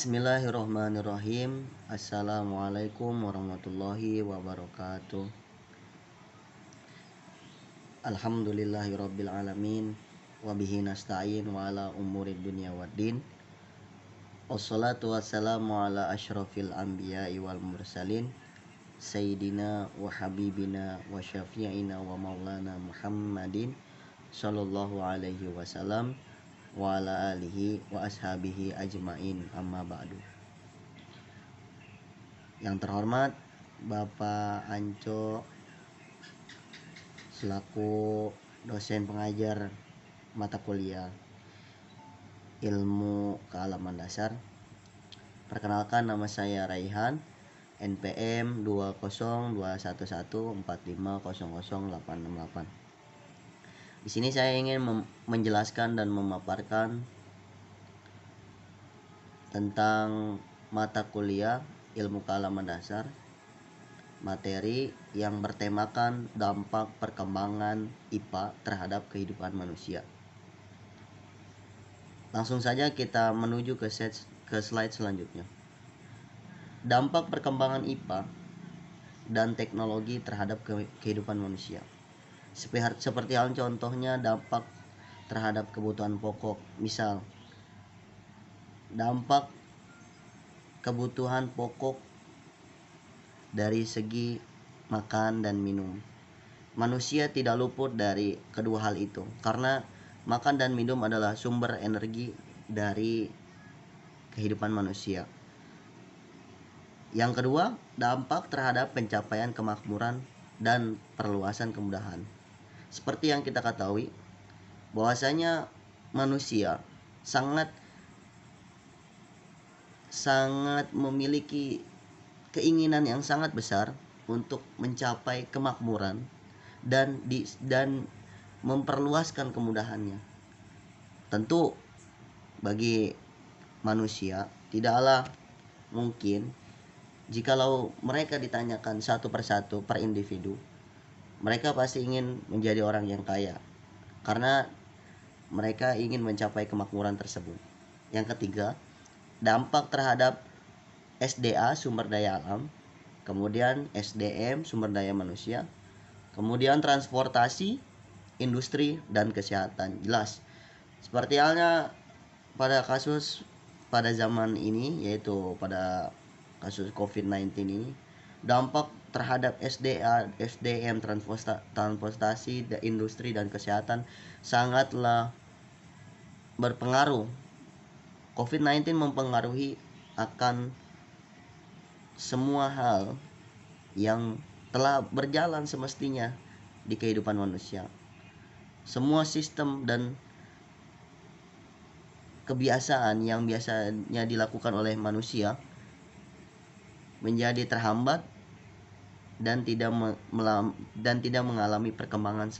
Bismillahirrahmanirrahim. Assalamualaikum warahmatullahi wabarakatuh. Alhamdulillahirabbil alamin wa bihi nasta'in wa ala umurid dunya waddin. Wassalatu wassalamu ala asyrafil anbiya'i wal mursalin sayyidina wa habibina wa syafi'ina wa maulana Muhammadin sallallahu alaihi wasallam wa ala alihi wa ashabihi ajmain, amma ba'du. Yang terhormat Bapak Anco selaku dosen pengajar mata kuliah Ilmu Kealaman Dasar. Perkenalkan, nama saya Raihan, NPM 2021145000868. Di sini saya ingin menjelaskan dan memaparkan tentang mata kuliah Ilmu Kealaman Dasar, materi yang bertemakan dampak perkembangan IPA terhadap kehidupan manusia. Langsung saja kita menuju ke slide selanjutnya. Dampak perkembangan IPA dan teknologi terhadap kehidupan manusia. Seperti hal contohnya dampak terhadap kebutuhan pokok. Misal, dampak kebutuhan pokok dari segi makan dan minum. Manusia tidak luput dari kedua hal itu, karena makan dan minum adalah sumber energi dari kehidupan manusia. Yang kedua, dampak terhadap pencapaian kemakmuran dan perluasan kemudahan. Seperti yang kita ketahui, bahwasanya manusia sangat memiliki keinginan yang sangat besar untuk mencapai kemakmuran dan memperluaskan kemudahannya. Tentu bagi manusia tidaklah mungkin jikalau mereka ditanyakan satu persatu per individu, mereka pasti ingin menjadi orang yang kaya karena mereka ingin mencapai kemakmuran tersebut. Yang ketiga, dampak terhadap SDA, sumber daya alam, kemudian SDM, sumber daya manusia, kemudian transportasi, industri, dan kesehatan. Jelas, seperti halnya pada zaman ini, yaitu pada kasus COVID-19 ini, dampak terhadap SDA, SDM, transportasi, industri, dan kesehatan sangatlah berpengaruh. COVID-19 mempengaruhi akan semua hal yang telah berjalan semestinya di kehidupan manusia. Semua sistem dan kebiasaan yang biasanya dilakukan oleh manusia menjadi terhambat dan tidak mengalami perkembangan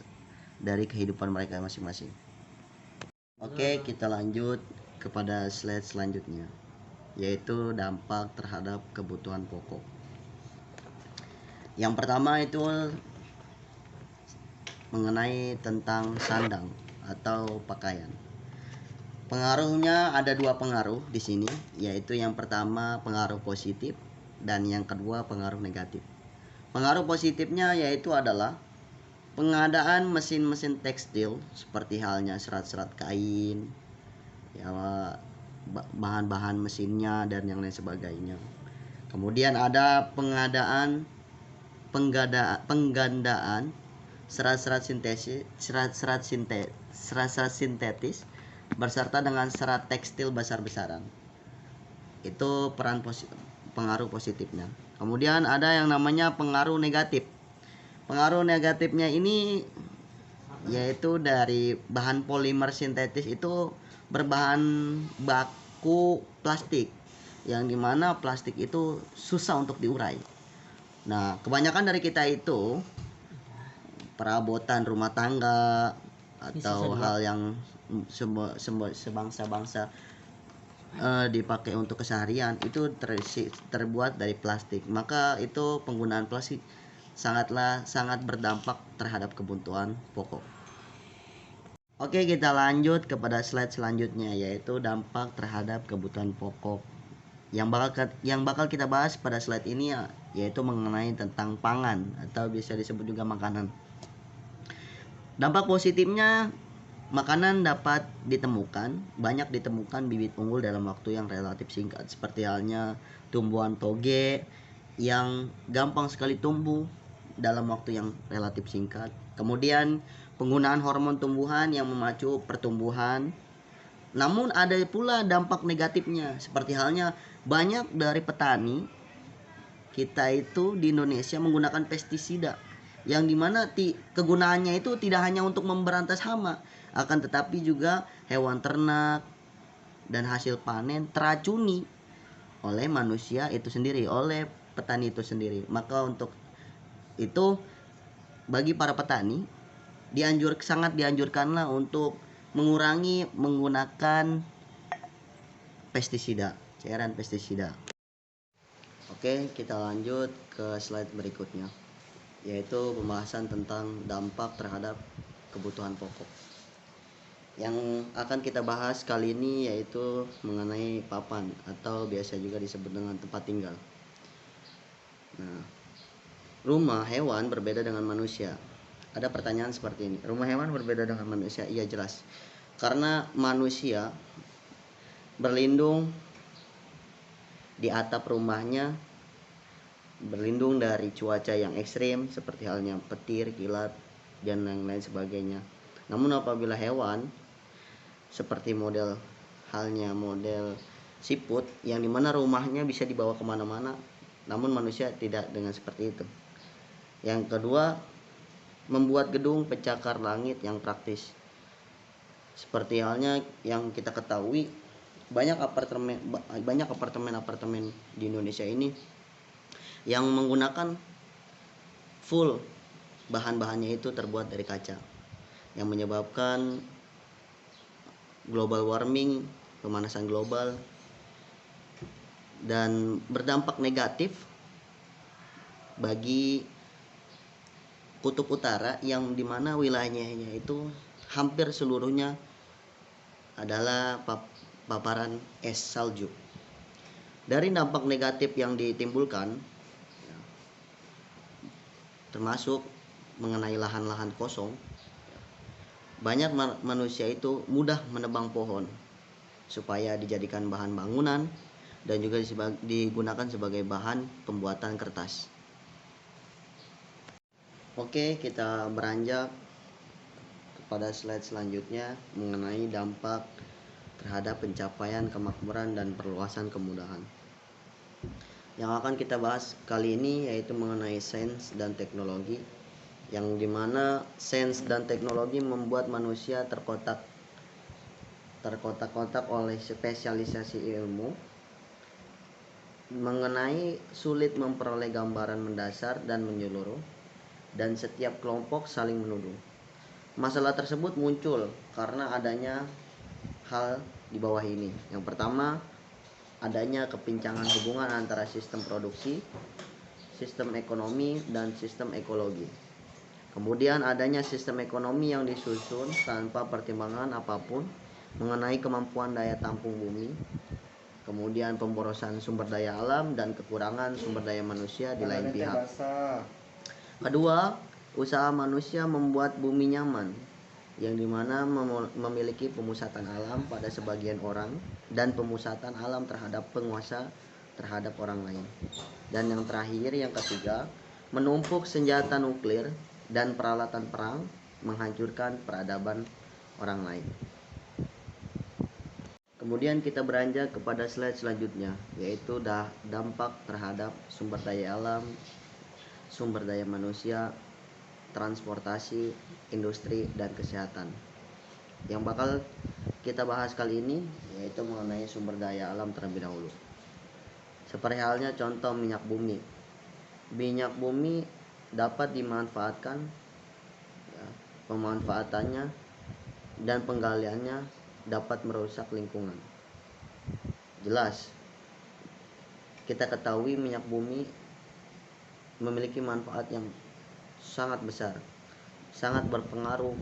dari kehidupan mereka masing-masing. Oke, kita lanjut kepada slide selanjutnya, yaitu dampak terhadap kebutuhan pokok. Yang pertama itu mengenai tentang sandang atau pakaian. Pengaruhnya ada dua pengaruh di sini, yaitu yang pertama pengaruh positif dan yang kedua pengaruh negatif. Pengaruh positifnya yaitu adalah pengadaan mesin-mesin tekstil seperti halnya serat-serat kain, ya, bahan-bahan mesinnya dan yang lain sebagainya. Kemudian ada penggandaan serat-serat sintetis berserta dengan serat tekstil besar-besaran. Itu pengaruh positifnya. Kemudian ada yang namanya pengaruh negatif. Pengaruh negatifnya ini yaitu dari bahan polimer sintetis itu berbahan baku plastik, yang dimana plastik itu susah untuk diurai. Nah, kebanyakan dari kita itu perabotan rumah tangga atau hal yang sebangsa-bangsa dipakai untuk keseharian itu terbuat dari plastik. Maka itu penggunaan plastik sangat berdampak terhadap kebutuhan pokok. Oke, kita lanjut kepada slide selanjutnya, yaitu dampak terhadap kebutuhan pokok Yang bakal kita bahas pada slide ini ya, yaitu mengenai tentang pangan atau bisa disebut juga makanan. Dampak positifnya, makanan dapat banyak ditemukan bibit unggul dalam waktu yang relatif singkat, seperti halnya tumbuhan toge yang gampang sekali tumbuh dalam waktu yang relatif singkat. Kemudian penggunaan hormon tumbuhan yang memacu pertumbuhan. Namun ada pula dampak negatifnya, seperti halnya banyak dari petani kita itu di Indonesia menggunakan pestisida yang dimana kegunaannya itu tidak hanya untuk memberantas hama, akan tetapi juga hewan ternak dan hasil panen teracuni oleh manusia itu sendiri, oleh petani itu sendiri. Maka untuk itu bagi para petani sangat dianjurkanlah untuk mengurangi menggunakan cairan pestisida. Oke, kita lanjut ke slide berikutnya, yaitu pembahasan tentang dampak terhadap kebutuhan pokok. Yang akan kita bahas kali ini yaitu mengenai papan atau biasa juga disebut dengan tempat tinggal. Nah, rumah hewan berbeda dengan manusia. Ada pertanyaan seperti ini, rumah hewan berbeda dengan manusia? Iya, jelas. Karena manusia berlindung di atap rumahnya, berlindung dari cuaca yang ekstrim seperti halnya petir, kilat, dan lain-lain sebagainya. Namun apabila hewan seperti model siput yang dimana rumahnya bisa dibawa kemana-mana, namun manusia tidak dengan seperti itu. Yang kedua, membuat gedung pencakar langit yang praktis. Seperti halnya yang kita ketahui, banyak apartemen di Indonesia ini yang menggunakan full bahan-bahannya itu terbuat dari kaca, yang menyebabkan global warming, pemanasan global, dan berdampak negatif bagi kutub utara yang dimana wilayahnya itu hampir seluruhnya adalah paparan es salju. Dari dampak negatif yang ditimbulkan, termasuk mengenai lahan-lahan kosong, banyak manusia itu mudah menebang pohon supaya dijadikan bahan bangunan dan juga digunakan sebagai bahan pembuatan kertas. Oke, kita beranjak kepada slide selanjutnya mengenai dampak terhadap pencapaian kemakmuran dan perluasan kemudahan. Yang akan kita bahas kali ini yaitu mengenai sains dan teknologi, yang dimana sains dan teknologi membuat manusia terkotak-kotak oleh spesialisasi ilmu mengenai sulit memperoleh gambaran mendasar dan menyeluruh, dan setiap kelompok saling menuduh. Masalah tersebut muncul karena adanya hal di bawah ini. Yang pertama, adanya kepincangan hubungan antara sistem produksi, sistem ekonomi, dan sistem ekologi. Kemudian adanya sistem ekonomi yang disusun tanpa pertimbangan apapun mengenai kemampuan daya tampung bumi, kemudian pemborosan sumber daya alam, dan kekurangan sumber daya manusia di lain pihak. Kedua, usaha manusia membuat bumi nyaman, yang dimana memiliki pemusatan alam pada sebagian orang dan pemusatan alam terhadap penguasa terhadap orang lain. Dan yang terakhir, yang ketiga, menumpuk senjata nuklir dan peralatan perang menghancurkan peradaban orang lain. Kemudian kita beranjak kepada slide selanjutnya, yaitu dampak terhadap sumber daya alam, sumber daya manusia, transportasi, industri, dan kesehatan. Yang bakal kita bahas kali ini yaitu mengenai sumber daya alam terlebih dahulu. Seperti halnya contoh minyak bumi. Minyak bumi dapat dimanfaatkan, pemanfaatannya dan penggaliannya dapat merusak lingkungan. Jelas, kita ketahui minyak bumi memiliki manfaat yang sangat besar, sangat berpengaruh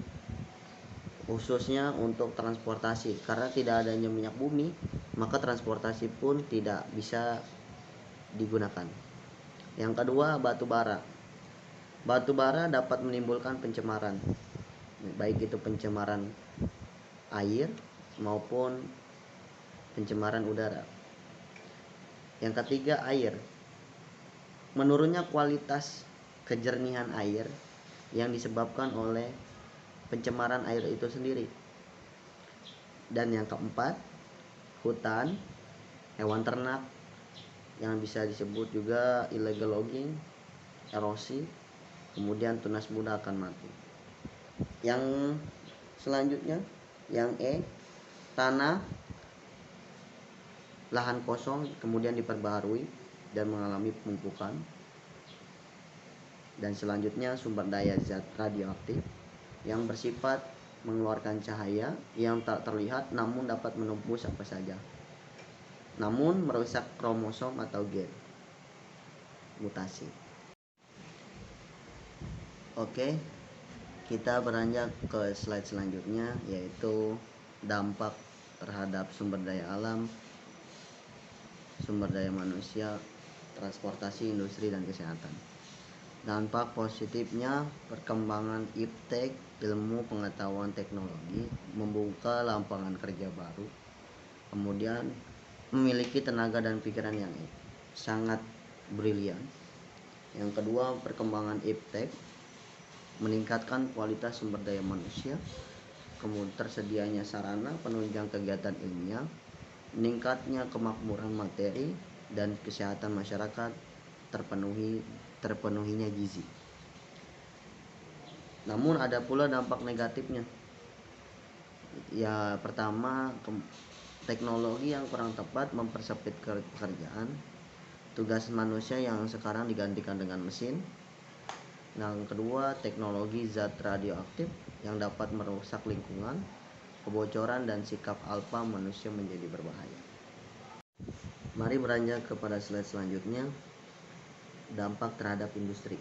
khususnya untuk transportasi. Karena tidak adanya minyak bumi, maka transportasi pun tidak bisa digunakan. Yang kedua, batu bara. Batu bara dapat menimbulkan pencemaran, baik itu pencemaran air maupun pencemaran udara. Yang ketiga, air. Menurunnya kualitas kejernihan air yang disebabkan oleh pencemaran air itu sendiri. Dan yang keempat, hutan, hewan ternak yang bisa disebut juga illegal logging, erosi, kemudian tunas muda akan mati. Yang selanjutnya, yang E, tanah, lahan kosong kemudian diperbaharui dan mengalami penumpukan. Dan selanjutnya, sumber daya zat radioaktif yang bersifat mengeluarkan cahaya yang tak terlihat namun dapat menembus apa saja, namun merusak kromosom atau gen, mutasi. Oke, kita beranjak ke slide selanjutnya, yaitu dampak terhadap sumber daya alam, sumber daya manusia, transportasi, industri, dan kesehatan. Dampak positifnya, perkembangan iptek, ilmu pengetahuan teknologi, membuka lapangan kerja baru, kemudian memiliki tenaga dan pikiran yang sangat brilian. Yang kedua, perkembangan iptek meningkatkan kualitas sumber daya manusia, kemudian tersedianya sarana penunjang kegiatan ilmiah, meningkatnya kemakmuran materi, dan kesehatan masyarakat terpenuhinya gizi. Namun ada pula dampak negatifnya. Ya, pertama, teknologi yang kurang tepat mempersempit pekerjaan, tugas manusia yang sekarang digantikan dengan mesin. Yang kedua, teknologi zat radioaktif yang dapat merusak lingkungan, kebocoran dan sikap alfa manusia menjadi berbahaya. Mari beranjak kepada slide selanjutnya, dampak terhadap industri.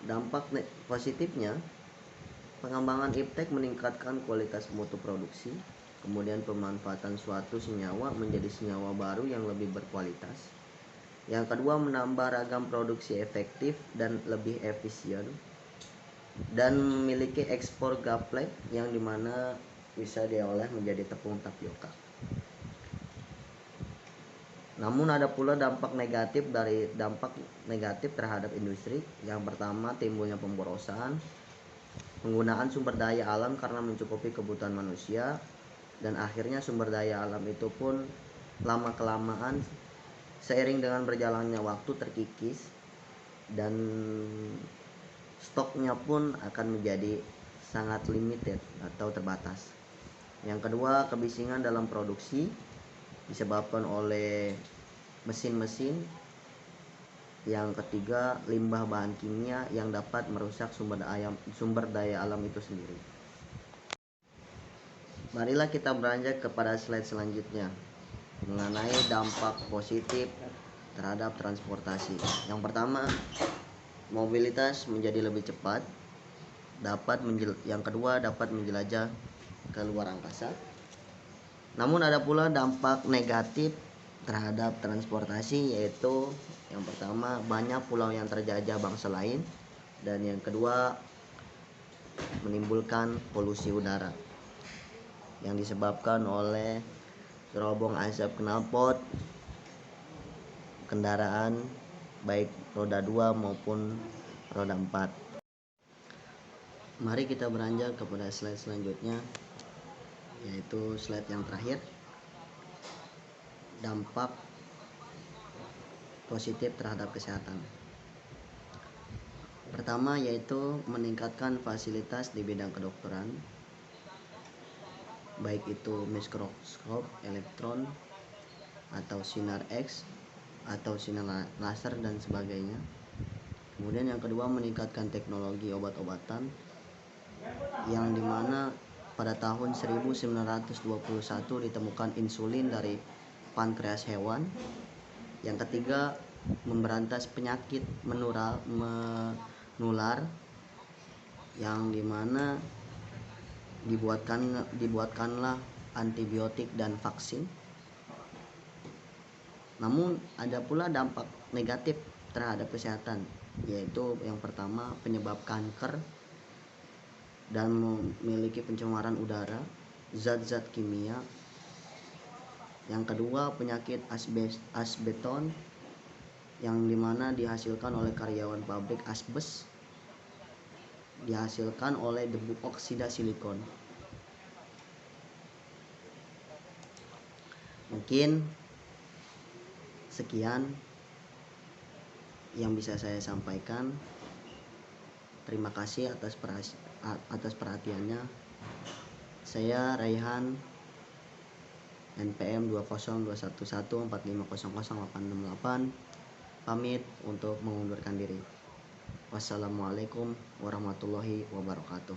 Dampak positifnya, pengembangan iptek meningkatkan kualitas mutu produksi, kemudian pemanfaatan suatu senyawa menjadi senyawa baru yang lebih berkualitas. Yang kedua, menambah ragam produksi efektif dan lebih efisien, dan memiliki ekspor gaplek yang dimana bisa diolah menjadi tepung tapioka. Namun ada pula dampak negatif terhadap industri. Yang pertama, timbulnya pemborosan, penggunaan sumber daya alam karena mencukupi kebutuhan manusia, dan akhirnya sumber daya alam itu pun lama kelamaan seiring dengan berjalannya waktu terkikis dan stoknya pun akan menjadi sangat limited atau terbatas. Yang kedua, kebisingan dalam produksi disebabkan oleh mesin-mesin. Yang ketiga, limbah bahan kimia yang dapat merusak sumber daya alam itu sendiri. Marilah kita beranjak kepada slide selanjutnya mengenai dampak positif terhadap transportasi. Yang pertama, mobilitas menjadi lebih cepat. Yang kedua, dapat menjelajah ke luar angkasa. Namun ada pula dampak negatif terhadap transportasi, yaitu yang pertama, banyak pulau yang terjajah bangsa lain, dan yang kedua, menimbulkan polusi udara yang disebabkan oleh serobong asap knalpot kendaraan baik roda 2 maupun roda 4. Mari kita beranjak kepada slide selanjutnya, yaitu slide yang terakhir, dampak positif terhadap kesehatan. Pertama, yaitu meningkatkan fasilitas di bidang kedokteran, baik itu mikroskop, elektron, atau sinar X, atau sinar laser dan sebagainya. Kemudian yang kedua, meningkatkan teknologi obat-obatan, yang dimana pada tahun 1921 ditemukan insulin dari pankreas hewan. Yang ketiga, memberantas penyakit menular, yang dimana dibuatkanlah antibiotik dan vaksin. Namun ada pula dampak negatif terhadap kesehatan, yaitu yang pertama penyebab kanker dan memiliki pencemaran udara, zat-zat kimia. Yang kedua penyakit asbeston, yang dimana dihasilkan oleh karyawan pabrik asbes, dihasilkan oleh debu oksida silikon. Mungkin sekian yang bisa saya sampaikan. Terima kasih atas perhatiannya. Saya Raihan, NPM 2021145000868, pamit untuk mengundurkan diri. Wassalamualaikum warahmatullahi wabarakatuh.